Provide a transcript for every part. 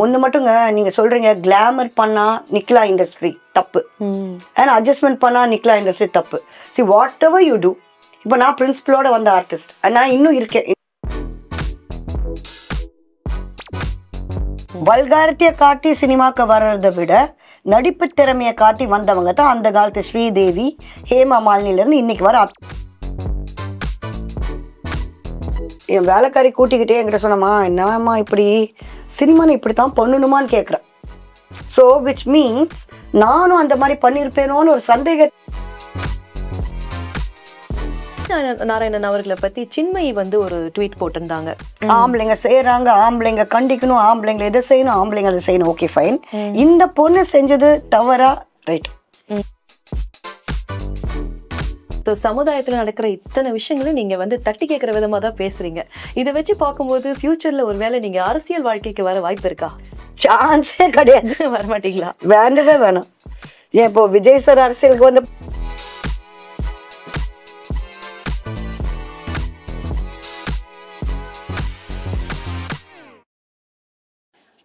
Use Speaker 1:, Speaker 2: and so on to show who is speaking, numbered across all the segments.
Speaker 1: ஒன்று மட்டுங்க நீங்கள் சொல்கிறீங்க கிளாமர் பண்ணால் நிக்லா இண்டஸ்ட்ரி தப்பு, அண்ட் அட்ஜஸ்ட்மெண்ட் பண்ணால் நிக்லா இண்டஸ்ட்ரி தப்பு. See whatever you do, இப்போ நான் பிரின்சிபலோட வந்த ஆர்டிஸ்ட், நான் இன்னும் இருக்கேன். வல்காரிட்டியை காட்டி சினிமாவுக்கு வர்றதை விட நடிப்பு திறமையை காட்டி வந்தவங்க தான் அந்த காலத்து ஸ்ரீதேவி, ஹேமா மாலினிலேருந்து இன்னைக்கு வர. என் வேலைக்காரி கூட்டிக்கிட்டே என்கிட்ட சொன்னம்மா, என்னம்மா இப்படி சினிமான்னு இப்படி தான் பண்ணணுமான்னு கேட்குறேன். ஸோ விச் மீன்ஸ் நானும் அந்த மாதிரி பண்ணியிருப்பேனோன்னு ஒரு சந்தேகம்.
Speaker 2: நாராயணன் அவர்களை பத்தி சின்மயி வந்து ஒரு ட்வீட் போட்டிருந்தாங்க,
Speaker 1: ஆம்பளைங்க செய்யறாங்க, ஆம்பளைங்க கண்டிக்கணும், ஆம்பளைங்க எதை செய்யணும், ஆம்பளைங்க அதை செய்யணும், ஓகே ஃபைன். இந்த பொண்ணு செஞ்சது தவறா, ரைட்?
Speaker 2: சமுதாயத்துல நடக்கிற இத்தனை விஷயங்களும் நீங்க வந்து தட்டி கேட்கிற விதமா தான் பேசுறீங்க. இதை வச்சு பார்க்கும்போது ஃபியூச்சர்ல ஒருவேளை நீங்க அரசியல் வாழ்க்கைக்கு வர வாய்ப்பு இருக்கா?
Speaker 1: சான்ஸே கிடையாது.
Speaker 2: வரமாட்டீங்களா?
Speaker 1: வேண்டவே வேணும். ஏன் இப்போ விஜய் சார் அரசியலுக்கு வந்து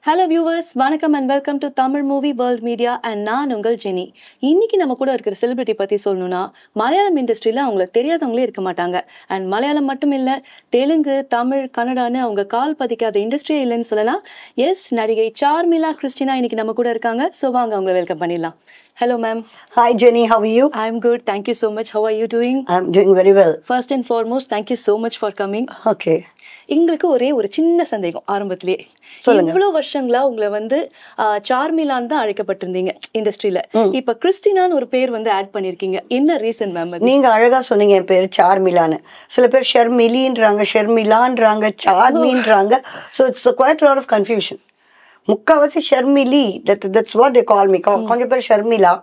Speaker 2: ஹலோ வியூவர்ஸ், வணக்கம் and welcome to Tamil movie world media and நான் உங்கள் ஜெனி. இன்னைக்கு நம்ம கூட இருக்கிற செலிபிரிட்டி பற்றி சொல்லணும்னா மலையாளம் இண்டஸ்ட்ரியில் அவங்களுக்கு தெரியாதவங்களே இருக்க மாட்டாங்க. அண்ட் மலையாளம் மட்டும் இல்லை, தெலுங்கு, தமிழ், கன்னடான்னு அவங்க கால் பதிக்காத இண்டஸ்ட்ரியே இல்லைன்னு சொல்லலாம். எஸ், நடிகை சார்மிளா கிறிஸ்டினா இன்னைக்கு நம்ம கூட இருக்காங்க. ஸோ வாங்க அவங்களை வெல்கம் பண்ணிடலாம். Hello ma'am.
Speaker 1: Hi Jenny, how are you?
Speaker 2: I'm good, thank you so much. How are you doing?
Speaker 1: I'm doing very well.
Speaker 2: First and foremost, thank you so much for coming.
Speaker 1: Okay.
Speaker 2: எங்களுக்கு ஒரே ஒரு சின்ன சந்தேகம் ஆரம்பத்திலேயே. இவ்வளவு வருஷங்களா உங்களை வந்து சார்மிலான்னு தான் அழைக்கப்பட்டிருந்தீங்க இண்டஸ்ட்ரியில. இப்ப கிறிஸ்டினான்னு ஒரு பேர் வந்து ஆட் பண்ணிருக்கீங்க. என்ன ரீசன் மேம்?
Speaker 1: நீங்க அழகா சொன்னீங்க என் பேர் சார்மிலான்னு. சில பேர் ஷர்மிலின்றாங்க, ஷர்மிலான்றாங்க, சார்மின்றாங்க. So it's quite a lot of confusion. முக்காவாசி Sharmili, that's what they call me. கொஞ்சம் பேர் Sharmila.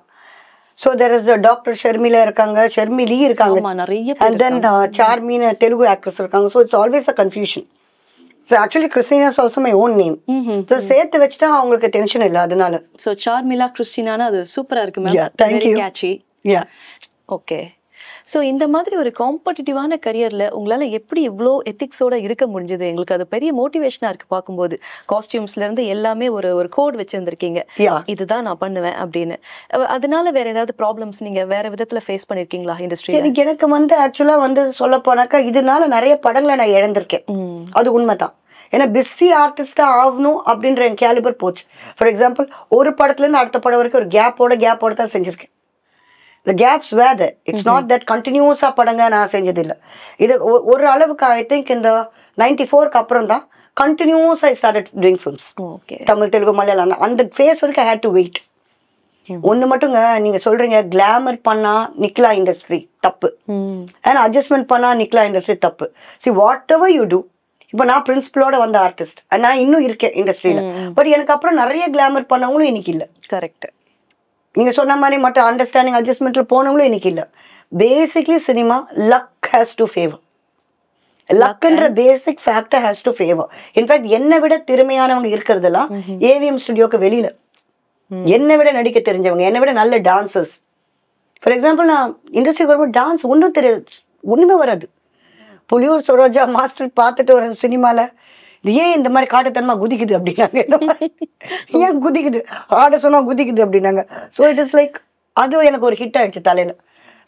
Speaker 1: So there is a Dr. Sharmila இருக்காங்க, ஷர்மிலி இருக்காங்க, and then சார்மின்னு தெலுங்கு ஆக்ட்ரஸ் இருக்காங்க. So it's always a confusion. So actually Christina is also my own name. So சேர்த்து வச்சுட்டா அவங்களுக்கு tension இல்லை, அதனால.
Speaker 2: So சார்மிலா கிறிஸ்டினானா அது சூப்பரா இருக்கு ma'am.
Speaker 1: Yeah, thank you.
Speaker 2: Very catchy.
Speaker 1: Yeah.
Speaker 2: Okay. So இந்த மாதிரி ஒரு காம்படிட்டிவான கரியரில் உங்களால் எப்படி இவ்வளோ எத்திக்ஸோடு இருக்க முடிஞ்சது? எங்களுக்கு அது பெரிய மோட்டிவேஷனாக இருக்குது பார்க்கும்போது. காஸ்டியூம்ஸ்லேருந்து எல்லாமே ஒரு கோட் வச்சுருந்துருக்கீங்க, இதுதான் நான் பண்ணுவேன் அப்படின்னு. அதனால வேற ஏதாவது ப்ராப்ளம்ஸ் நீங்கள் வேற விதத்தில் ஃபேஸ் பண்ணியிருக்கீங்களா இண்டஸ்ட்ரி?
Speaker 1: எனக்கு வந்து ஆக்சுவலாக வந்து சொல்ல போனாக்கா இதனால நிறைய படங்களை நான் இழந்திருக்கேன், அது உண்மைதான். ஏன்னா பிஸி ஆர்டிஸ்டாக ஆகணும் அப்படின்ற என் கேலிபர் போச்சு. ஃபார் எக்ஸாம்பிள், ஒரு படத்துலேருந்து அடுத்த படம் வரைக்கும் ஒரு கேப்போட தான் செஞ்சுருக்கேன். The gaps were there. It's not that continuous படங்க நான் செஞ்சதில்லை. இது ஒரு அளவுக்கு ஐ திங்க் இந்த 94க்கு அப்புறம் தான் continues I started doing films. Tamil, Telugu, Malayalam. அந்த ஃபேஸ் வரைக்கும் ஐ ஹேட் டு வெயிட். ஒன்று மட்டுங்க, நீங்கள் சொல்கிறீங்க கிளாமர் பண்ணால் நிக்லா இண்டஸ்ட்ரி தப்பு, அண்ட் அட்ஜஸ்ட்மெண்ட் பண்ணால் நிக்லா இண்டஸ்ட்ரி தப்பு. See whatever you do, இப்போ நான் பிரின்சிபலோட வந்த ஆர்டிஸ்ட், நான் இன்னும் இருக்கேன் இண்டஸ்ட்ரியில். பட் எனக்கு அப்புறம் நிறைய கிளாமர் பண்ணவங்களும் இன்னைக்கு இல்லை.
Speaker 2: கரெக்ட்.
Speaker 1: நீங்கள் சொன்ன மாதிரி மற்ற அண்டர்ஸ்டாண்டிங் அட்ஜஸ்ட்மெண்ட்டில் போனவங்களும் இன்னைக்கு இல்லை. Basically cinema luck has to favour. லக்ன்ற basic factor has to favour. In fact என்னை விட திறமையானவங்க இருக்கிறதெல்லாம் ஏவிஎம் ஸ்டுடியோக்கு வெளியில், என்னை விட நடிக்க தெரிஞ்சவங்க, என்னை விட நல்ல டான்சர்ஸ். ஃபார் எக்ஸாம்பிள், நான் இண்டஸ்ட்ரி வரும்போது டான்ஸ் ஒன்றும் தெரியாது, ஒன்றுமே வராது. புலியூர் சரோஜா மாஸ்டர் பார்த்துட்டு வர சினிமாவில் இது ஏன் இந்த மாதிரி காட்டுத்தனமாக குதிக்குது அப்படின்னாங்க. ஏன் குதிக்குது, ஆட சொன்னால் குதிக்குது அப்படின்னாங்க. ஸோ இட் இஸ் லைக் அது எனக்கு ஒரு ஹிட் ஆகிடுச்சு தலையில்.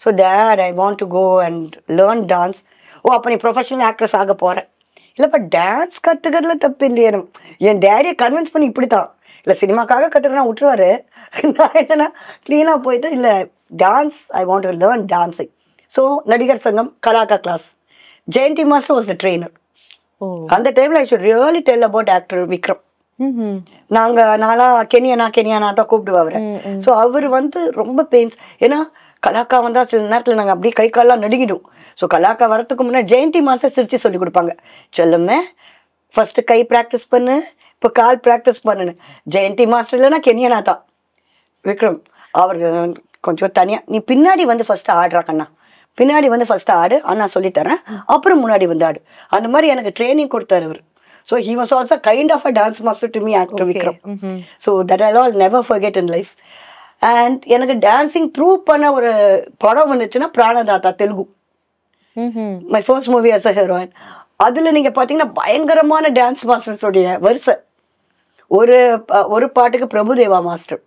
Speaker 1: So that I want to go and learn dance. Oh, அப்போ நீ ப்ரொஃபஷனல் ஆக்ட்ரஸ் ஆக போகிறேன். இல்லைப்பா, டான்ஸ் கற்றுக்கிறதுல தப்பு இல்லையே. என் டேடியை கன்வின்ஸ் பண்ணி இப்படி தான், இல்லை சினிமாக்காக கற்றுக்கிறேன் விட்டுருவாரு. நான் என்னன்னா க்ளீனாக போயிட்டு, இல்லை dance I want to learn dancing. So Nadigar Sangam, கலாக்கா class, Jayanthi master was the trainer. அந்த டைம்ல I should really tell about actor Vikram. நான்லாம் கெனியானா தான் கூப்பிடுவாரு. ஸோ அவர் வந்து ரொம்ப பெயின்ஸ். ஏன்னா கலாக்கா வந்தா சில நேரத்தில் நாங்கள் அப்படியே கை காலெலாம் நடுங்கிடும். ஸோ கலாக்கா வரத்துக்கு முன்னாடி ஜெயந்தி மாஸ்டர் சிரிச்சு சொல்லி கொடுப்பாங்க, சொல்லுமே ஃபர்ஸ்ட் கை ப்ராக்டிஸ் பண்ணு, இப்போ கால் ப்ராக்டிஸ் பண்ணுன்னு. ஜெயந்தி மாஸ்டர் இல்லைன்னா கெனியானா தான் விக்ரம். அவருக்கு கொஞ்சம் தனியாக, நீ பின்னாடி வந்து ஃபர்ஸ்ட் ஆடுறா கண்ணா, பின்னாடி வந்து ஃபர்ஸ்ட் ஆடு, அண்ணா சொல்லித்தரேன், அப்புறம் முன்னாடி வந்து ஆடு. அந்த மாதிரி எனக்கு ட்ரைனிங் கொடுத்தாரு அவர். So he was also kind of a dance master to me, actor Vikram. So that I all never forget in life. And எனக்கு டான்ஸிங் ப்ரூவ் பண்ண ஒரு படம் வந்துச்சுன்னா Pranadata, Telugu, my first movie as a heroine. அதில் நீங்கள் பார்த்தீங்கன்னா பயங்கரமான டான்ஸ் மாஸ்டர்ஸோடைய வரிசை. ஒரு பாட்டுக்கு பிரபுதேவா மாஸ்டர்,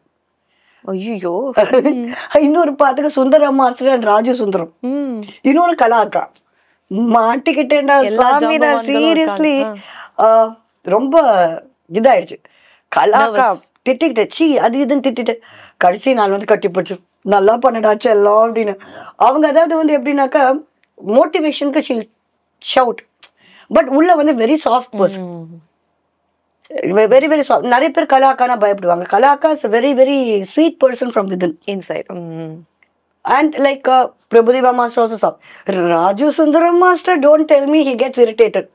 Speaker 2: ஐயோ.
Speaker 1: இன்னொரு பாட்டுக்கு சுந்தரம் மாஸ்டர் அண்ட் ராஜு சுந்தரம், இன்னொரு கலாக்கா. மாட்டிக்கிட்டேன்டா சாமிடா, சீரியஸ்லி ரொம்ப இதாயிடுச்சு. கலாக்கா திட்டிக்கிட்டு சி அது இதுன்னு திட்டிட்டு கடைசி நான் வந்து கட்டி போச்சு, நல்லா பண்ணடாச்சு எல்லாம் அப்படின்னு. அவங்க அதாவது வந்து எப்படின்னாக்கா மோட்டிவேஷனுக்கு ஷீல் ஷவுட், பட் உள்ள வந்து very soft person, very very soft. நிறைய பேர் கலாக்கானா பயப்படுவாங்க. கலாக்கா is very very sweet person from within
Speaker 2: inside.
Speaker 1: And like Prabhudeva master also saw. Raju Sundaram master, don't tell me he gets irritated.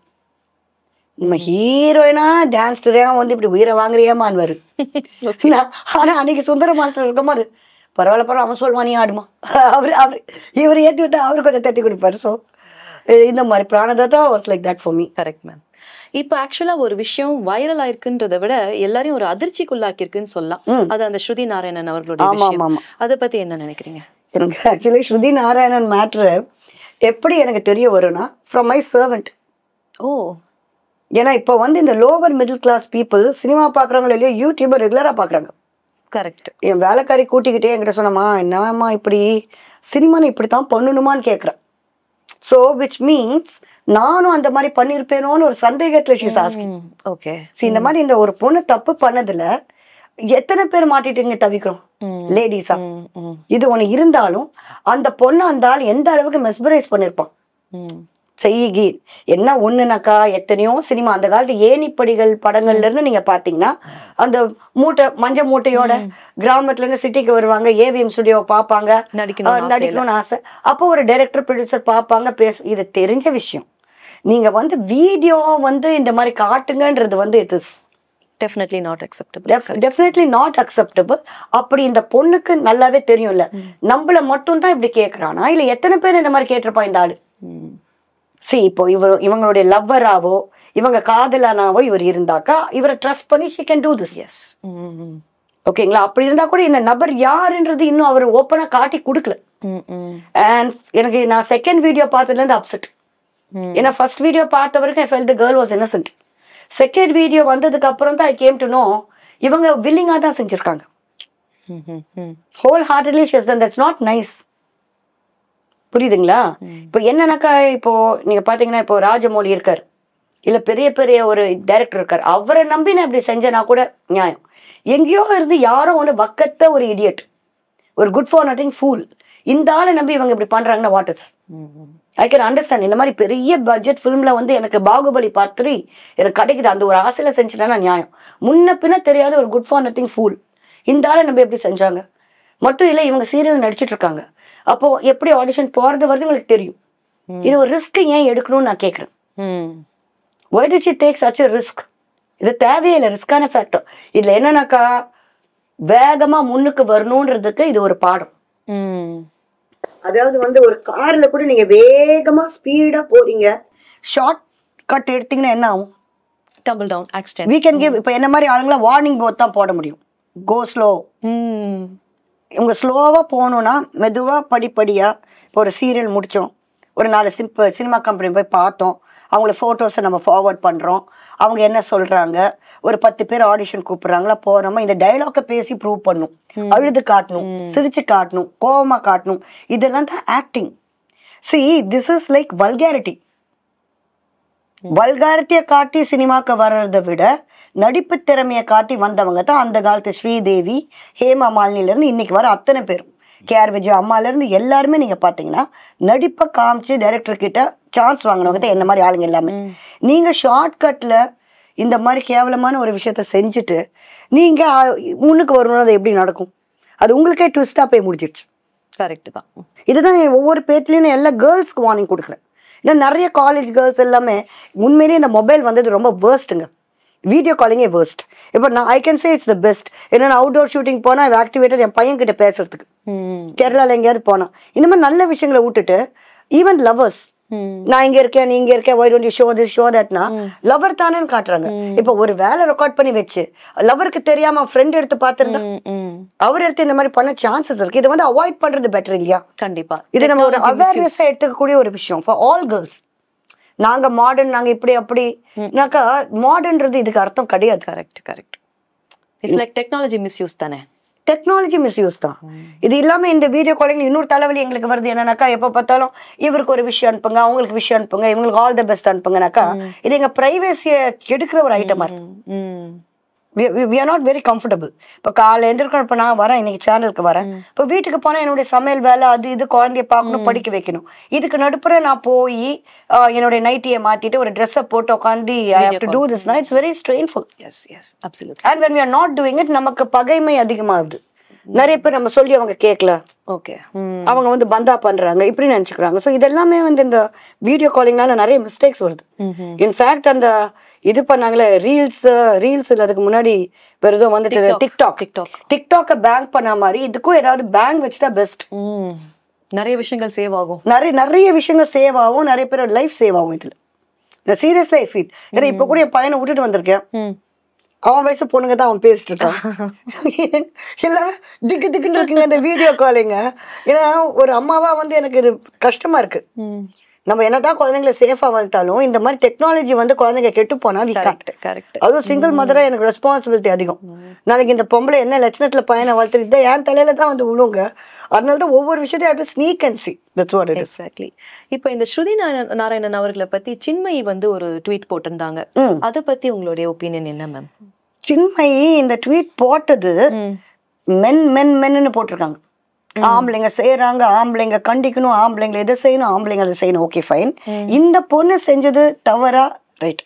Speaker 1: நம்ம ஹீரோயினா dance தெரியாம வந்து இப்படி உயிரை வாங்குறியாமான்னு. ஆனா அன்னைக்கு சுந்தரம் மாஸ்டர் இருக்கும்போது பரவாயில்ல பரவாயில்ல, அவன் சொல்லுவான் நீ ஆடுமா, இவர் ஏற்றி விட்டா அவரு கொஞ்சம் தட்டி கொடுப்பாரு. ஸோ இந்த மாதிரி Pranadata was like that for me.
Speaker 2: Correct ma'am. இப்போ ஆக்சுவலா ஒரு விஷயம் வைரல் ஆயிருக்குன்றதை விட எல்லாரையும் ஒரு அதிர்ச்சிக்குள்ளாக்கிருக்குன்னு சொல்லலாம். அது அந்த ஸ்ருதி நாராயணன் அவர்களுடைய விஷயம். அதை பத்தி என்ன நினைக்கிறீங்க?
Speaker 1: எனக்கு ஆக்சுவலி ஸ்ருதி நாராயணன் மேட்ரு எப்படி எனக்கு தெரிய வரும்னா ஃப்ரம் மை சர்வெண்ட்.
Speaker 2: ஓ,
Speaker 1: ஏன்னா இப்போ வந்து இந்த lower middle class people cinema பார்க்குறாங்களோ இல்லையோ யூடியூபை ரெகுலராக பார்க்குறாங்க.
Speaker 2: கரெக்ட்.
Speaker 1: என் வேலைக்காரி கூட்டிக்கிட்டே என்கிட்ட சொன்னம்மா, என்னம்மா இப்படி சினிமான்னு இப்படி தான் பண்ணணுமான்னு கேட்குறேன். ஸோ விச் மீன்ஸ் நானும் அந்த மாதிரி பண்ணியிருப்பேனோன்னு ஒரு சந்தேகத்தில் ஷீஸ் ஆஸ்கிங்.
Speaker 2: ஓகே.
Speaker 1: இந்த மாதிரி இந்த ஒரு பொண்ணு தப்பு பண்ணதுல எத்தனை பேர் மாட்டிட்டு தவிக்கிறோம் லேடிஸா. இது ஒண்ணு இருந்தாலும் அந்த பொண்ணு அந்த ஆள் எந்த அளவுக்கு மெஸ்பரைஸ் பண்ணிருப்பான். செய்கி என்ன ஒண்ணுனாக்கா எத்தனையோ சினிமா அந்த காலத்து ஏணிப்படிகள் படங்கள்ல இருந்து நீங்க பாத்தீங்கன்னா அந்த மூட்டை மஞ்சள் மூட்டையோட கிராமத்துல இருந்து சிட்டிக்கு வருவாங்க, ஏவிஎம் ஸ்டுடியோ பாப்பாங்க, நடிக்கணும்னு ஆசை. அப்போ ஒரு டைரக்டர் ப்ரொடியூசர் பாப்பாங்க, இது தெரிஞ்ச விஷயம். நீங்க வந்து வீடியோ வந்து இந்த மாதிரி காட்டுங்கன்றது வந்து it is
Speaker 2: definitely not acceptable.
Speaker 1: Definitely not acceptable. அப்படி இந்த பொண்ணுக்கு நல்லாவே தெரியும்ல, நம்மள மட்டும் தான் இப்படி கேக்குறானா இல்ல எத்தனை பேர் இந்த மாதிரி கேட்டிருப்பா இந்த ஆளு. இப்போ இவங்களுடைய லவ்வராவோ இவங்க காதலானாவோ இவர் இருந்தாக்கா இவரை ட்ரஸ்ட் பண்ணி she can do this.
Speaker 2: Yes.
Speaker 1: ஓகேங்களா? அப்படி இருந்தா கூட இந்த நபர் யாருன்றது இன்னும் அவர் ஓப்பனா காட்டி கொடுக்கல. அண்ட் எனக்கு நான் செகண்ட் வீடியோ பார்த்ததுல இருந்து அப்செட். ஏன்னா ஃபர்ஸ்ட் வீடியோ பார்த்த வரைக்கும் I felt the girl was innocent. Second video வந்ததுக்கு அப்புறம் தான் I came to know இவங்க வில்லிங்கா தான் செஞ்சிருக்காங்க. Whole heartedly she has done. That's not nice. புரியுதுங்களா? இப்போ என்னன்னாக்கா இப்போ நீங்க பாத்தீங்கன்னா இப்போ ராஜமௌலி இருக்காரு, இல்ல பெரிய பெரிய ஒரு டைரக்டர் இருக்காரு, அவரை நம்பி நான் இப்படி செஞ்சேன்னா கூட நியாயம். எங்கேயோ இருந்து யாரோ ஒன்று வக்கத்த ஒரு இடியட், ஒரு குட் ஃபார் நத்திங் ஃபூல், இந்த ஆளை நம்பி இவங்க இப்படி பண்றாங்கன்னா what is? I can understand. இந்த மாதிரி பெரிய பட்ஜெட் ஃபிலிம்ல வந்து எனக்கு பாகுபலி பார்ட் 3 எனக்கு கிடைக்குது, அந்த ஒரு ஆசையில செஞ்சுட்டேன்னா நியாயம். முன்ன பின்ன தெரியாத ஒரு குட் ஃபார் நத்திங் ஃபூல் இந்த ஆளை நம்பி எப்படி செஞ்சாங்க? மட்டும் இல்லை, இவங்க சீரியல் நடிச்சிட்டு இருக்காங்க. அப்போ எப்படி ஆடிஷன் போறது வரைக்கும் உங்களுக்கு தெரியும். இது ஒரு ரிஸ்க் ஏன் எடுக்கணும்னு நான் கேட்கிறேன். why did she take such a risk? இது தேவையில்லை, ரிஸ்கான ஃபேக்டர். இதுல என்னன்னாக்கா வேகமா முன்னுக்கு வரணும்ன்றதுக்கு இது ஒரு பாடம். அதாவது வந்து ஒரு கார்ல கூட நீங்க வேகமா ஸ்பீடா போறீங்க, ஷார்ட் கட் எடுத்தீங்கன்னா என்ன ஆகும்?
Speaker 2: Double down accident. we
Speaker 1: can give. இப்போ என்ன மாதிரி ஆளுங்களா வார்னிங் போர்ட் தான் போட முடியும். Go slow. இவங்க ஸ்லோவா போகணும்னா மெதுவா படிப்படியா. இப்போ ஒரு சீரியல் முடிச்சோம், ஒரு 4 சினிமா கம்பெனி போய் பார்த்தோம், அவங்கள ஃபோட்டோஸை நம்ம ஃபார்வர்ட் பண்ணுறோம், அவங்க என்ன சொல்கிறாங்க, ஒரு 10 பேர் ஆடிஷன் கூப்பிட்றாங்களா, போகிறோமா இந்த டைலாக்கை பேசி ப்ரூவ் பண்ணணும், அழுது காட்டணும், சிரிச்சு காட்டணும், கோபமாக காட்டணும், இதெல்லாம் தான் acting. See, this is like vulgarity. வல்காரிட்டியை காட்டி சினிமாக்கு வர்றதை விட நடிப்பு திறமையை காட்டி வந்தவங்க தான் அந்த காலத்து ஸ்ரீதேவி, ஹேமா மாலினிலேருந்து இன்னைக்கு வர அத்தனை பேரும், கேஆர் விஜய் அம்மாலேருந்து எல்லாருமே நீங்கள் பார்த்தீங்கன்னா நடிப்பை காமிச்சு டைரக்டர் கிட்ட சான்ஸ் வாங்கினவங்க தான் என்ன மாதிரி ஆளுங்க எல்லாமே. நீங்கள் ஷார்ட்கட்டில் இந்த மாதிரி கேவலமான ஒரு விஷயத்த செஞ்சுட்டு நீங்கள் முன்னுக்கு வரணும்னு அது எப்படி நடக்கும்? அது உங்களுக்கே ட்விஸ்டாக போய் முடிச்சிருச்சு.
Speaker 2: கரெக்டு தான். இதுதான்
Speaker 1: ஒவ்வொரு பேட்லேயும் எல்லா கேர்ள்ஸ்க்கு வார்னிங் கொடுக்குறேன். ஏன்னா நிறைய காலேஜ் கேர்ள்ஸ் எல்லாமே உண்மையிலேயே இந்த மொபைல் வந்தது ரொம்ப வேர்ஸ்ட்டுங்க. Video காலிங்கே worst. இப்போ நான் I can say it's the best. ஏன்னா நான் அவுட்டோர் ஷூட்டிங் போனால் ஆக்டிவேட்டட் என் பையன் கிட்ட பேசுறதுக்கு, கேரளாவில் எங்கேயாவது போனால் இந்த மாதிரி நல்ல விஷயங்களை விட்டுட்டு ஈவன் லவர்ஸ், நான் இங்க இருக்கேன் நீ இங்க இருக்கேன், why don't you show this show that னா லவர் தானேன்னு காட்டுறாங்க. இப்போ ஒரு வேலை ரெக்கார்ட் பண்ணி வச்சு லவருக்கு தெரியாம ஃப்ரெண்ட் எடுத்து பார்த்திருந்தா அவர் எடுத்து இந்த மாதிரி பண்ண சான்சஸ் இருக்கு. இதை வந்து அவாய்ட் பண்றது பெட்டர் இல்லையா?
Speaker 2: கண்டிப்பா.
Speaker 1: இது நம்ம ஒரு அவேர்னஸ் எடுத்துக்கக்கூடிய ஒரு விஷயம் ஃபார் ஆல் கேர்ள்ஸ். நாங்க மாடர்ன், நாங்க இப்படி அப்படினாக்கா மாடர்ன்றது இதுக்கு அர்த்தம் கிடையாது.
Speaker 2: Correct correct. It's like technology misuse தானே.
Speaker 1: டெக்னாலஜி மிஸ்யூஸ் தான். இது இல்லாம இந்த வீடியோ காலிங் இன்னொரு தலைவலி எங்களுக்கு வருது என்னன்னாக்கா, எப்ப பார்த்தாலும் இவருக்கு ஒரு விஷயம் அனுப்புங்க, அவங்களுக்கு விஷயம் அனுப்புங்க, இவங்களுக்கு ஆல் த பெஸ்ட் அனுப்புங்கனாக்கா, இது எங்க பிரைவேசியை கெடுக்கிற ஒரு ஐட்டமா இருக்கு. we are not very comfortable. இப்போ காலையில் எழுந்திருக்கணும், இப்போ நான் வரேன், இன்னைக்கு சேனலுக்கு வரேன், இப்போ வீட்டுக்கு போனால் என்னுடைய சமையல் வேலை அது இது குழந்தைய பார்க்கணும், படிக்க வைக்கணும். இதுக்கு நடுப்புற நான் போய் என்னுடைய நைட்டியை மாற்றிட்டு ஒரு ட்ரெஸ்ஸை போட்டு உட்காந்து I have to do this நா, it's very strainful. And when we are not doing it, நமக்கு பகைமை அதிகமாகுது. நிறைய பேர் நம்ம சொல்லி அவங்க கேட்கல,
Speaker 2: ஓகே,
Speaker 1: அவங்க வந்து பந்தா பண்றாங்க இப்படி நினைச்சுக்கிறாங்க. ஸோ இதெல்லாமே வந்து இந்த வீடியோ காலிங்னால நிறைய மிஸ்டேக்ஸ் வருது. இன்ஃபேக்ட் அந்த இது பண்ணாங்களே ரீல்ஸ் அதுக்கு முன்னாடி வேற ஏதோ வந்துட்டு டிக்டாக்க பேங்க் பண்ண மாதிரி இதுக்கும் ஏதாவது பேங்க் வச்சுட்டா பெஸ்ட்.
Speaker 2: நிறைய விஷயங்கள் சேவ் ஆகும்,
Speaker 1: நிறைய விஷயங்கள் சேவ் ஆகும், நிறைய பேர் லைஃப் சேவ் ஆகும் இதுல. Seriously I feel. ஏன்னா இப்ப கூட என் பையனை விட்டுட்டு வந்திருக்கேன், அவன் வயசு பொண்ணுங்க தான் அவன் பேசிட்டு இருக்கான். எல்லாமே திக்குன்னு இருக்குங்க இந்த வீடியோ காலிங்க. ஏன்னா ஒரு அம்மாவா வந்து எனக்கு இது கஷ்டமா இருக்கு. நம்ம என்னதான் குழந்தைங்களை சேஃபா வளர்த்தாலும் இந்த மாதிரி டெக்னாலஜி வந்து குழந்தைங்க கெட்டு போனா அதுவும் சிங்கிள் மதரா எனக்கு ரெஸ்பான்சிபிலிட்டி அதிகம். நாளைக்கு இந்த பொம்பளை என்ன லட்சணத்துல பையனை வளர்த்துட்டு என் தலையில தான் வந்து விழுங்க. அதனாலதான் ஒவ்வொரு விஷயத்தையும் ஸ்னீக் அண்ட் சி.
Speaker 2: எக்ஸாக்ட்லி. இப்போ இந்த ஸ்ருதி நாராயணன் அவர்களை பத்தி சின்மயி வந்து ஒரு ட்வீட் போட்டிருந்தாங்க, அதை பத்தி உங்களுடைய ஒப்பீனியன் என்ன மேம்?
Speaker 1: சின்மயி இந்த ட்வீட் போட்டது மென்னு போட்டிருக்காங்க. ஆம்பளைங்க செய்யறாங்க, ஆம்பளைங்க கண்டிக்கணும், ஆம்பளைங்களை எதை செய்யணும், ஆம்பளைங்க அதை செய்யணும், ஓகே ஃபைன். இந்த பொண்ணு செஞ்சது தவறா? ரைட்.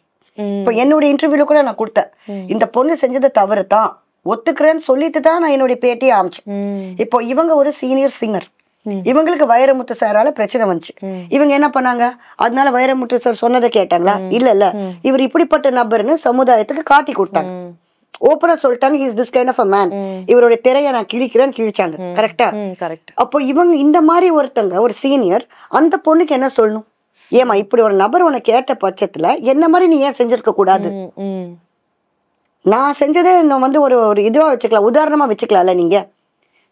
Speaker 1: இப்போ என்னுடைய இன்டர்வியூல கூட நான் கொடுத்தேன், இந்த பொண்ணு செஞ்சது தவறு தான் ஒத்துக்கிறேன்னு சொல்லிட்டு தான் நான் என்னுடைய பேட்டியை ஆரம்பிச்சேன். இப்போ இவங்க ஒரு சீனியர் சிங்கர், இவங்களுக்கு வைரமுத்து சாரால பிரச்சனை வந்துச்சு. இவங்க என்ன பண்ணாங்க, அதனால வைரமுத்து சார் சொன்னதை கேட்டாங்களா? இல்ல இவர் இப்படிப்பட்ட நபர்னு சமுதாயத்துக்கு காட்டி கொடுத்தாங்க. ஓப்பனா சொல்லிட்டாங்க, he is this kind of a man, இவருடைய திரையை நான் கிழிச்சாங்க. கரெக்டா? அப்போ இவங்க இந்த மாதிரி ஒருத்தங்க ஒரு சீனியர் அந்த பொண்ணுக்கு என்ன சொல்லணும்? ஏமா இப்படி ஒரு நபர் உன்னை கேட்ட பட்சத்துல என்ன மாதிரி நீ ஏன் செஞ்சிருக்க கூடாது? நான் செஞ்சதே நான் வந்து ஒரு இதுவா வச்சுக்கலாம், உதாரணமா வச்சுக்கலாம்ல. நீங்க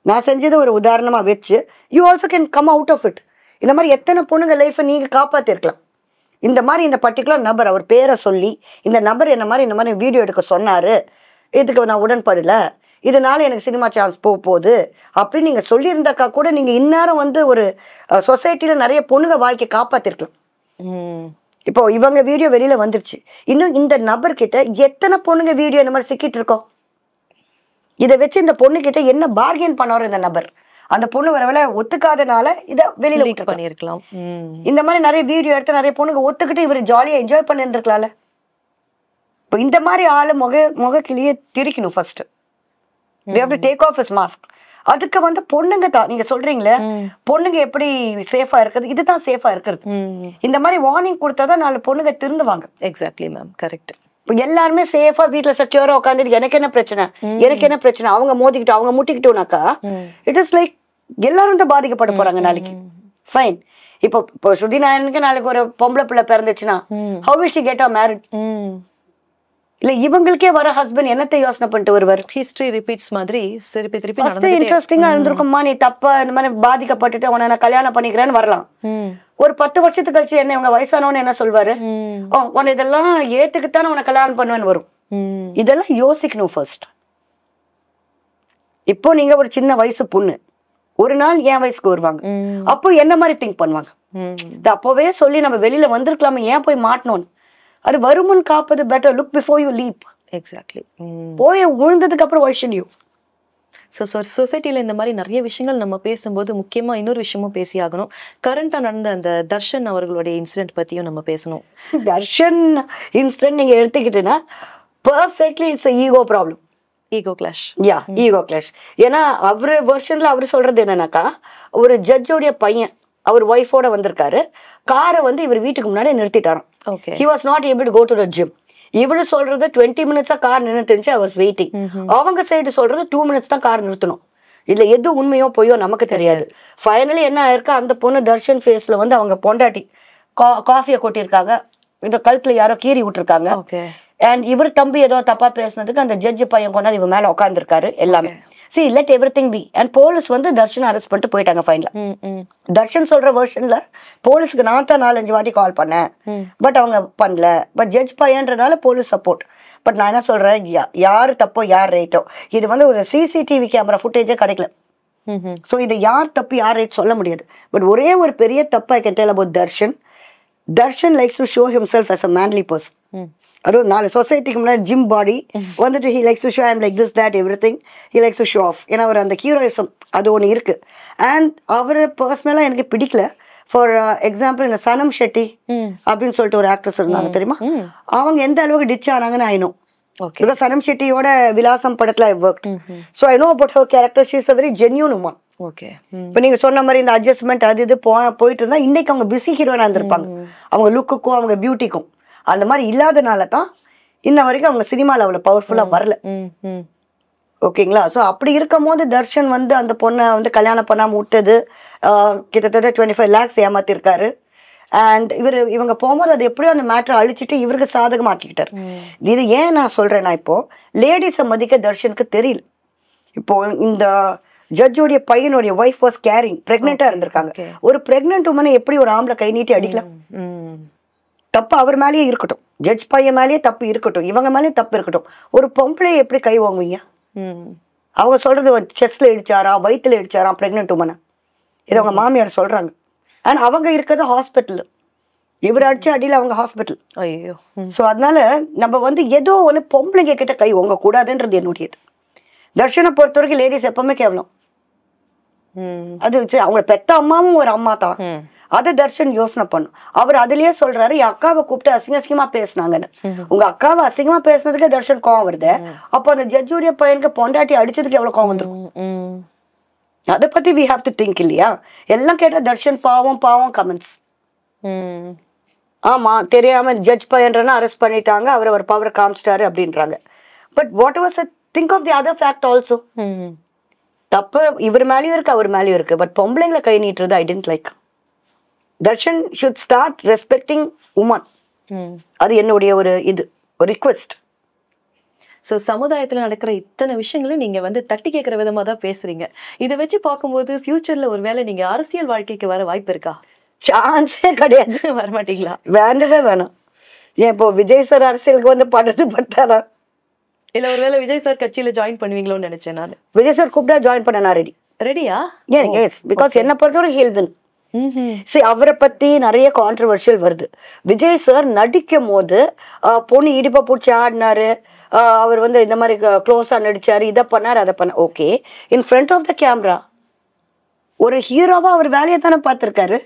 Speaker 1: நான் செஞ்சதை ஒரு உதாரணமா வச்சு you also can come out of it. இந்த மாதிரி எத்தனை பொண்ணுங்க லைஃபை நீங்க காப்பாத்திருக்கலாம். இந்த மாதிரி இந்த பர்டிகுலர் நபர் அவர் பேரை சொல்லி இந்த நபர் இந்த மாதிரி வீடியோ எடுக்க சொன்னாரு, இதுக்கு நான் உடன்படல, இதனால எனக்கு சினிமா சான்ஸ் போகுது அப்படின்னு நீங்க சொல்லியிருந்தாக்கா கூட நீங்க இந்நேரம் வந்து ஒரு சொசைட்டில நிறைய பொண்ணுங்க வாழ்க்கையை காப்பாத்திருக்கலாம். இப்போ இவங்க வீடியோ வெளியில வந்துருச்சு, இன்னும் இந்த நபர்கிட்ட எத்தனை பொண்ணுங்க வீடியோ இந்த மாதிரி சிக்கிட்டு இருக்கோம். இதை வச்சு இந்த பொண்ணு கிட்ட என்ன பார்கெயின் பண்ணாரோ இந்த நபர், அந்த பொண்ணு வரவேளை ஒத்துக்காதனால இதை வெளியில
Speaker 2: பண்ணிருக்கலாம்.
Speaker 1: இந்த மாதிரி நிறைய வீடியோ எடுத்து நிறைய பொண்ணுங்க ஒத்துக்கிட்டு இவர் ஜாலியா என்ஜாய் பண்ணி இருந்திருக்கலாம்ல. இப்போ இந்த மாதிரி ஆளு முகக்கிலேயே திரிக்கணும் first. they have to take off his mask. அதுக்கு வந்து பொண்ணுங்க தான் நீங்க சொல்றீங்களே, பொண்ணுங்க எப்படி சேஃபா இருக்கிறது, இதுதான் சேஃபா இருக்கிறது. இந்த மாதிரி வார்னிங் கொடுத்தாதான் 4 பொண்ணுங்க திருந்துவாங்க.
Speaker 2: Exactly ma'am, correct.
Speaker 1: எல்லாருமே சேஃபா வீட்டுல செக்யூரா உட்காந்துட்டு எனக்கு என்ன பிரச்சனை அவங்க மோதிக்கிட்டு அவங்க முட்டிக்கிட்டோம்னாக்கா இட் இஸ் லைக் எல்லாரும் தான் பாதிக்கப்பட போறாங்க நாளைக்கு. ஃபைன். இப்போ ஸ்ருதி நாராயணனுக்கு நாளைக்கு ஒரு பொம்பளை பிள்ளை பிறந்துச்சுன்னா how will she get her married? இல்ல இவங்களுக்கே வர ஹஸ்பண்ட் என்னத்தை யோசனை பண்ணிட்டு வருவார்?
Speaker 2: ஹிஸ்டரி ரிப்பீட்ஸ் மாதிரி திருப்பி
Speaker 1: இன்ட்ரெஸ்டிங்கா இருந்திருக்குமா, நீ தப்பா இந்த மாதிரி பாதிக்கப்பட்டுட்டு உன்னை நான் கல்யாணம் பண்ணிக்கிறேன்னு வரலாம். ஒரு 10 வருஷத்துக்கு கழிச்சு என்ன இவங்க வயசானவன்னு என்ன சொல்வாரு, உன்னை இதெல்லாம் ஏத்துக்குத்தானே உன்னை கல்யாணம் பண்ணுவேன்னு வரும். இதெல்லாம் யோசிக்கணும் ஃபர்ஸ்ட். இப்போ நீங்க ஒரு சின்ன வயசு பொண்ணு, ஒரு நாள் என் வயசுக்கு வருவாங்க, அப்போ என்ன மாதிரி திங்க் பண்ணுவாங்க? அப்பவே சொல்லி நம்ம வெளியில வந்திருக்கலாமே, ஏன் போய் மாட்டணும்? அது வருமுன் காப்பது better, look before you leap.
Speaker 2: Exactly.
Speaker 1: போய் விழுந்ததுக்கு அப்புறம் why should you?
Speaker 2: சொசைட்டில இந்த மாதிரி நிறைய விஷயங்கள் நம்ம பேசும்போது முக்கியமா இன்னொரு விஷயமும் பேசி ஆகணும். கரண்டா நடந்த அந்த தர்ஷன் அவர்களுடைய இன்சிடென்ட் பத்தியும் நம்ம பேசணும்.
Speaker 1: தர்ஷன் இன்சிடென்ட் நீங்க எடுத்துக்கிட்டீங்கன்னா perfectly it's ego problem,
Speaker 2: ego clash.
Speaker 1: Ego clash. ஏன்னா அவரு வெர்ஷன்ல அவரு சொல்றது என்னன்னாக்கா, ஒரு ஜட்ஜோடைய பையன் அவர் ஒய்ஃபோட வந்திருக்காரு, காரை வந்து இவர் வீட்டுக்கு முன்னாடி நிறுத்திட்டாராம். He was not able to go to the gym. இவரு சொல்றது 20 மினிட்ஸா கார் நிறுத்திருந்துச்சு, I was waiting. அவங்க சைடு சொல்றது 2 மினிட்ஸ் தான் கார் நிறுத்தணும். இதுல எது உண்மையோ பொய்யோ நமக்கு தெரியாது. ஃபைனலி என்ன ஆயிருக்கு, அந்த பொண்ணு தர்ஷன் ஃபேஸ்ல வந்து அவங்க பொண்டாட்டி காஃபியை கொட்டிருக்காங்க, இந்த கழுத்துல யாரோ கீறி விட்டுருக்காங்க. அண்ட் இவர் தம்பி ஏதோ தப்பா பேசினதுக்கு அந்த ஜட்ஜ் பையன் கொண்டாந்து இவன் மேல உட்காந்துருக்காரு எல்லாமே. see let everything be and police வந்து தர்ஷன் அரெஸ்ட் பண்ணிட்டு போயிட்டாங்க ஃபைனலா. தர்ஷன் சொல்ற வெர்ஷன்ல போலீஸ்க்கு நான் தான் 4-5 வாட்டி கால் பண்ணேன், பட் அவங்க பண்ணல. பட் ஜட்ஜ் பையன்றனால போலீஸ் சப்போர்ட். பட் நான் என்ன சொல்றேன், யாரு தப்போ யார் ரைட்டோ, இது வந்து ஒரு சிசிடிவி கேமரா ஃபுட்டேஜே கிடைக்கல. ஸோ இது யார் தப்பு யார் ரைட் சொல்ல முடியாது. பட் ஒரே ஒரு பெரிய தப்பு I can tell about Darshan. Darshan likes to show himself as a manly person. அதுவும் 4 சொசைட்டிக்கு முன்னாடி ஜிம் பாடி வந்துட்டு he likes to show I'm like this that everything he likes to show off. ஏன்னா அவர் அந்த ஹீரோயிசம் அது ஒன்று இருக்கு. அண்ட் அவர் பர்சனலாக எனக்கு பிடிக்கல. ஃபார் எக்ஸாம்பிள் இந்த சனம் ஷெட்டி அப்படின்னு சொல்லிட்டு ஒரு ஆக்ட்ரஸ் இருந்தாங்க தெரியுமா, அவங்க எந்த அளவுக்கு டிச் ஆனாங்கன்னு ஐ நோ. பிகாஸ் சனம் ஷெட்டியோட விலாசம் படத்துல I worked. So I know about her character. She is a very genuine woman. இப்போ நீங்க சொன்ன மாதிரி இந்த அட்ஜஸ்ட்மெண்ட் அது இது போயிட்டு இருந்தா இன்னைக்கு அவங்க பிஸி ஹீரோயினா இருந்திருப்பாங்க. அவங்க லுக்குக்கும் அவங்க பியூட்டிக்கும் அந்த மாதிரி இல்லாதனால தான் இன்ன வரைக்கும் அவங்க சினிமாவில் அவ்வளோ பவர்ஃபுல்லாக வரல. ஓகேங்களா? ஸோ அப்படி இருக்கும் போது தர்ஷன் வந்து அந்த பொண்ணை வந்து கல்யாணம் பண்ணாமல் விட்டது கிட்டத்தட்ட 25 lakhs ஏமாத்திருக்காரு. அண்ட் இவங்க போகும்போது அது எப்படியோ அந்த மேட்டரை அழிச்சிட்டு இவருக்கு சாதகமாக்கிக்கிட்டார். இது ஏன் நான் சொல்றேன்னா, இப்போ லேடிஸை மதிக்க தர்ஷனுக்கு தெரியல. இப்போ இந்த ஜட்ஜோடைய பையனுடைய ஒய்ஃப் வாஸ் கேரிங், பிரெக்னெண்டா இருந்திருக்காங்க. ஒரு பிரெக்னென்ட் உமனை எப்படி ஒரு ஆம்பளை கை நீட்டி அடிக்கலாம்? தப்பு அவர் மேலேயே இருக்கட்டும், ஜட்ஜ் பையன் மேலேயே தப்பு இருக்கட்டும், இவங்க மேலேயும் தப்பு இருக்கட்டும். ஒரு பொம்பளையை எப்படி கை வாங்குவீங்க? அவங்க சொல்றது செஸ்ட்ல இடிச்சாராம், வயிற்றுல இடிச்சாராம் பிரெக்னென்ட் உமனை. இது அவங்க மாமியார் சொல்றாங்க. அண்ட் அவங்க இருக்கிறது ஹாஸ்பிட்டல், இவர் அடிச்ச அடியில் அவங்க ஹாஸ்பிட்டல். ஐயோ. ஸோ அதனால நம்ம வந்து ஏதோ ஒன்று பொம்பளைங்க கிட்ட கை வாங்க கூடாதுன்றது என்னுடையது. தர்ஷனை பொறுத்த வரைக்கும் லேடிஸ் எப்பவுமே கேவலம். அது அவங்க பெத்த அம்மாவும் ஒரு அம்மா தான். அதை தர்ஷன் யோசனை பண்ணும். அவர் அதுலயே சொல்றாரு, என் அக்காவை கூப்பிட்டு அசிங்கமா பேசினாங்கன்னு. உங்க அக்காவை அசிங்கமா பேசினதுக்கு தர்ஷன் கோவம் வருது. அப்போ அந்த ஜட்ஜுடைய பையனுக்கு பொண்டாட்டி அடிச்சதுக்கு எவ்வளவு கோவம் வந்துருக்கும்? அதை பத்தி we have to think இல்லையா? எல்லாம் கேட்டா தர்ஷன் பாவம் பாவம் கமெண்ட்ஸ். ஆமா தெரியாம ஜட்ஜ் பையன்றனா அரெஸ்ட் பண்ணிட்டாங்க, அவர் பவர் காமிச்சிட்டாரு அப்படின்றாங்க. But what was think of the other fact also. தப்பு இவர் மேலேயும் இருக்கு அவர் மேலேயும் இருக்கு. பட் பொம்பளைங்களை கை நீட்டுறது I tend like. Darshan should start respecting women. அது என்னுடைய ஒரு ரிக்வெஸ்ட்.
Speaker 2: ஸோ சமுதாயத்தில் நடக்கிற இத்தனை விஷயங்களும் நீங்க வந்து தட்டி கேட்குற விதமா தான் பேசுறீங்க. இதை வச்சு பார்க்கும்போது ஃபியூச்சர்ல ஒரு வேளை நீங்க அரசியல் வாழ்க்கைக்கு வர வாய்ப்பு இருக்கா?
Speaker 1: சான்ஸே கிடையாது.
Speaker 2: வரமாட்டீங்களா?
Speaker 1: வேண்டவே வேணாம். ஏன் இப்போ விஜய் சார் அரசியலுக்கு வந்து படுறது பட்டாரா?
Speaker 2: இல்ல ஒருவேளை விஜய் சார் கட்சியில ஜாயின் பண்ணுவீங்களோன்னு நினைச்சேன் நான்.
Speaker 1: விஜய் சார் கூப்பிட்டா ஜாயின் பண்ண நான் ரெடி.
Speaker 2: ரெடியா?
Speaker 1: எஸ், பிகாஸ் என்ன பொறுத்தவரை ஹீல்தன். சரி, அவரை பத்தி நிறைய கான்ட்ரவர்ஷியல் வருது. விஜய் சார் நடிக்கும் போது பொண்ணு இடிப்பை பிடிச்சி ஆடினாரு, அவர் வந்து இந்த மாதிரி க்ளோஸா நடிச்சாரு, இதை பண்ணாரு அதை பண்ண. Okay, in front of the camera ஒரு ஹீரோவா அவர் வேலையை தானே பார்த்திருக்காரு.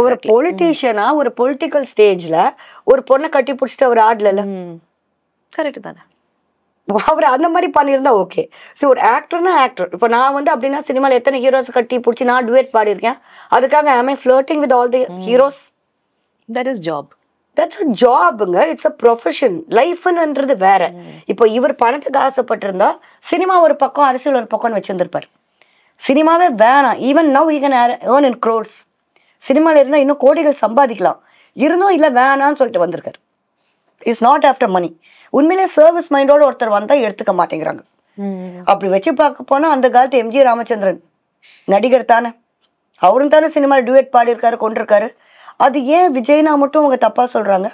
Speaker 1: ஒரு பொலிட்டீஷியனா ஒரு பொலிட்டிக்கல் ஸ்டேஜ்ல ஒரு பொண்ணை கட்டி பிடிச்சிட்டு அவர் ஆடல.
Speaker 2: கரெக்ட் தானே?
Speaker 1: அவர் அந்த மாதிரி பண்ணியிருந்தா ஓகே. ஸோ ஒரு ஆக்டர்னா ஆக்டர். இப்போ நான் வந்து அப்படின்னா சினிமாவில் எத்தனை ஹீரோஸ் கட்டி பிடிச்சி நான் டுவேட் பாடியிருக்கேன். அதுக்காக I am flirting with all the heroes.
Speaker 2: That is job.
Speaker 1: That's a ஜாப்ங்க. It's a profession. லைஃப்ன்றது வேற. இப்போ இவர் பணத்துக்கு ஆசைப்பட்டிருந்தா சினிமா ஒரு பக்கம் அரசியல் ஒரு பக்கம்னு வச்சிருந்திருப்பார். சினிமாவே வேணாம். Even now he can earn in crores. சினிமாவில் இருந்தால் இன்னும் கோடிகள் சம்பாதிக்கலாம். இருந்தும் இல்லை வேணான்னு சொல்லிட்டு வந்திருக்காரு. இட்ஸ் நாட் ஆஃப்டர் மணி. உண்மையிலே சர்வீஸ் மைண்டோட ஒருத்தர் வந்தா எடுத்துக்க மாட்டேங்கிறாங்க. அப்படி வச்சு பார்க்க போனா அந்த காலத்து எம்ஜி ராமச்சந்திரன் நடிகர் தானே, அவரும் தானே சினிமா டுவேட் பாடியிருக்காரு கொண்டிருக்காரு. அது ஏன் விஜய்னா மட்டும் அவங்க தப்பா சொல்றாங்க?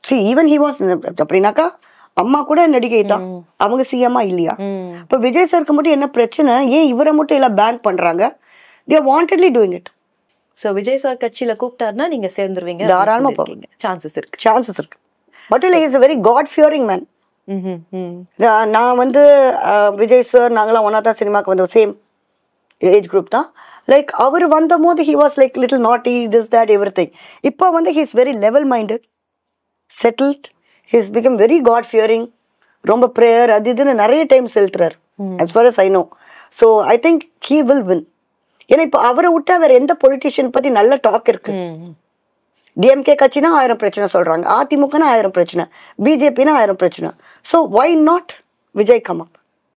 Speaker 1: See, even he was அப்படின்னாக்கா அம்மா கூட நடிகை தான், அவங்க சிஎம்மா இல்லையா? இப்போ விஜய் சாருக்கு மட்டும் என்ன பிரச்சனை? ஏன் இவரை மட்டும் எல்லாம் பேங்க் பண்றாங்க? they are wantedly doing it.
Speaker 2: So Vijay sir கட்சியில கூப்பிட்டாருன்னா நீங்க சேர்ந்துருவீங்க?
Speaker 1: தாராளமா போவீங்க.
Speaker 2: சான்சஸ் இருக்கு.
Speaker 1: மட்டும் இல்லை, is a very God fearing man. நான் வந்து விஜய் சார் நாங்களாம் ஒன்னா தான் சினிமாக்கு வந்தோம், சேம் ஏஜ் குரூப் தான். லைக் அவர் வந்த போது he was like little naughty, this that everything. இப்போ வந்து he is very level minded, settled, he has become very God fearing. ரொம்ப ப்ரேயர் அது இதுன்னு நிறைய time செலுத்துறாரு as far as I know. So I think he will win. ஏன்னா இப்போ அவரை விட்டா வேற எந்த பொலிட்டிஷியன் பத்தி நல்ல டாக் இருக்கு? டிஎம்கே கட்சினா 1000 பிரச்சனை சொல்றாங்க, அதிமுகனா 1000 பிரச்சனை, பிஜேபினா 1000 பிரச்சனை. So why not Vijay come up?